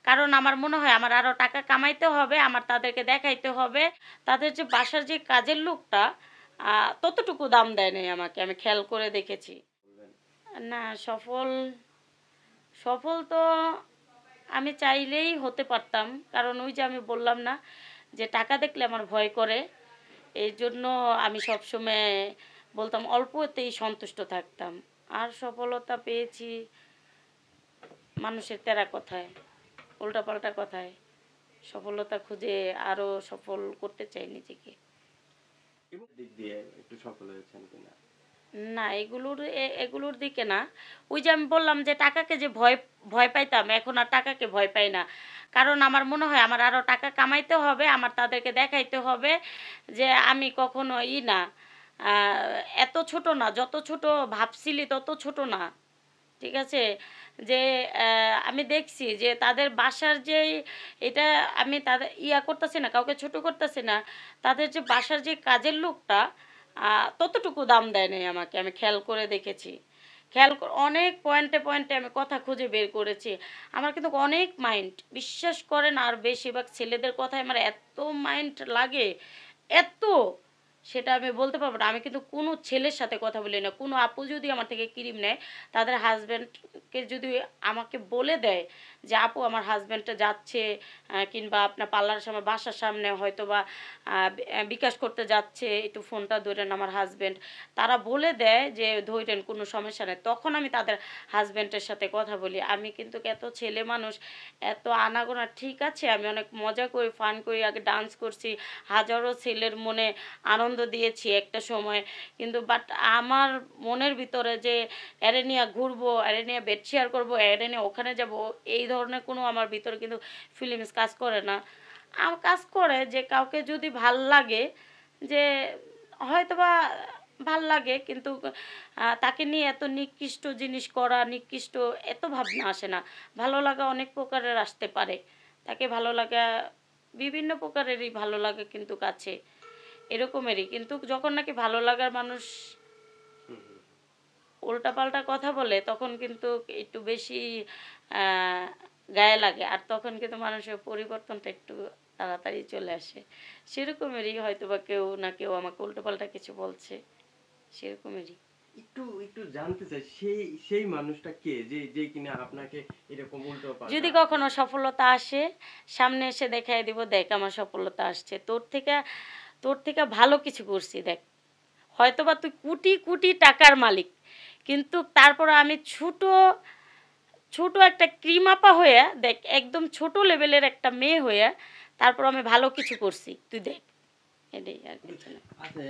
কারণ আমার মনে হয় আমার আরও টাকা কামাইতে হবে, আমার তাদেরকে দেখাইতে হবে। তাদের যে বাসার যে কাজের লোকটা ততটুকু দাম দেয় নাই আমাকে, আমি খেয়াল করে দেখেছি। না, সফল সফল তো আমি চাইলেই হতে পারতাম, কারণ ওই যে আমি বললাম না যে টাকা দেখলে আমার ভয় করে, এই জন্য আমি সবসময় বলতাম অল্পতেই সন্তুষ্ট থাকতাম। আর সফলতা পেয়েছি মানুষের তেরা কথায়, উল্টাপাল্টা কথায়। সফলতা খুঁজে আরো সফল করতে চাই নিজেকে। দিক দিয়ে একটু সফল হয়েছেন কিনা? না, এগুলোর দিকে না। ওই যে আমি বললাম যে টাকাকে যে ভয় ভয় পাইতাম, এখন আর টাকাকে ভয় পাই না। কারণ আমার মনে হয় আমার আরও টাকা কামাইতে হবে, আমার তাদেরকে দেখাইতে হবে যে আমি কখনো না, এত ছোট না, যত ছোট ভাবছিলি তত ছোট না। ঠিক আছে? যে আমি দেখছি যে তাদের বাসার যে এটা, আমি তাদের করতেছি না, কাউকে ছোট করতেছি না। তাদের যে বাসার যে কাজের লোকটা ততটুকু দাম দেয় নাই আমাকে, আমি খেয়াল করে দেখেছি। অনেক পয়েন্টে পয়েন্টে আমি কথা খুঁজে বের করেছি। আমার কিন্তু অনেক মাইন্ড, বিশ্বাস করেন, আর বেশিরভাগ ছেলেদের কথায় আমার এত মাইন্ড লাগে, এত, সেটা আমি বলতে পারবো না। আমি কিন্তু কোনো ছেলের সাথে কথা বলি না। কোনো আপু যদি আমার থেকে ক্রিম নেয়, তাদের হাজব্যান্ডকে যদি আমাকে বলে দেয় যে আপু আমার হাজব্যান্ডটা যাচ্ছে, কিংবা আপনার পার্লারের সামনে, বাসার সামনে হয়তো বা বিকাশ করতে যাচ্ছে, একটু ফোনটা ধরেন আমার হাজব্যান্ড, তারা বলে দেয় যে ধরেন কোনো সমস্যা নেই, তখন আমি তাদের হাজব্যান্ডের সাথে কথা বলি। আমি কিন্তু এত ছেলে মানুষ, এত আনাগোনা, ঠিক আছে আমি অনেক মজা করি, ফান করি, আগে ডান্স করছি, হাজারো ছেলের মনে আনন্দ দিয়েছি একটা সময়, কিন্তু বাট আমার মনের ভিতরে যে এরে নিয়ে ঘুরবো, এরে নিয়ে বেড শেয়ার করবো, এরে নিয়ে ওখানে যাব, এই ধরনের কোনো আমার ভিতরে কিন্তু ফিলিংস কাজ করে না। কাজ করে যে কাউকে যদি ভাল লাগে, যে হয়তোবা ভাল লাগে, কিন্তু তাকে নিয়ে এত নিকৃষ্ট জিনিস করা, নিকৃষ্ট এত ভাবনা আসে না। ভালো লাগা অনেক প্রকারের আসতে পারে, তাকে ভালো লাগা বিভিন্ন প্রকারেরই ভালো লাগে কিন্তু কাছে এরকমেরই, কিন্তু যখন নাকি ভালো লাগার মানুষ উল্টাপাল্টা কথা বলে, তখন কিন্তু একটু বেশি আহ, গায়ে লাগে, আর তখন কিন্তু মানুষের পরিবর্তনটা একটু তাড়াতাড়ি চলে আসে। সেরকমেরই হয়তো বা কেউ না কেউ আমাকে উল্টোপাল্টা কিছু বলছে, সেরকমেরই। একটু একটু জানতে চাই, সেই সেই মানুষটা কে, যে যে কিনা আপনাকে এরকম উল্টো যদি পাল্টা? কখনো সফলতা আসে, সামনে এসে দেখাই দিব, দেখ আমার সফলতা আসছে, তোর থেকে ভালো কিছু করছি, দেখ। হয়তোবা তুই কোটি কোটি টাকার মালিক, কিন্তু তারপর আমি ছোট ছোট একটা ক্রিমাপা হয়ে, দেখ একদম ছোট লেভেলের একটা মেয়ে হয়ে, তারপর আমি ভালো কিছু করছি, তুই দেখ। এটাই আর কিছু না। আচ্ছা,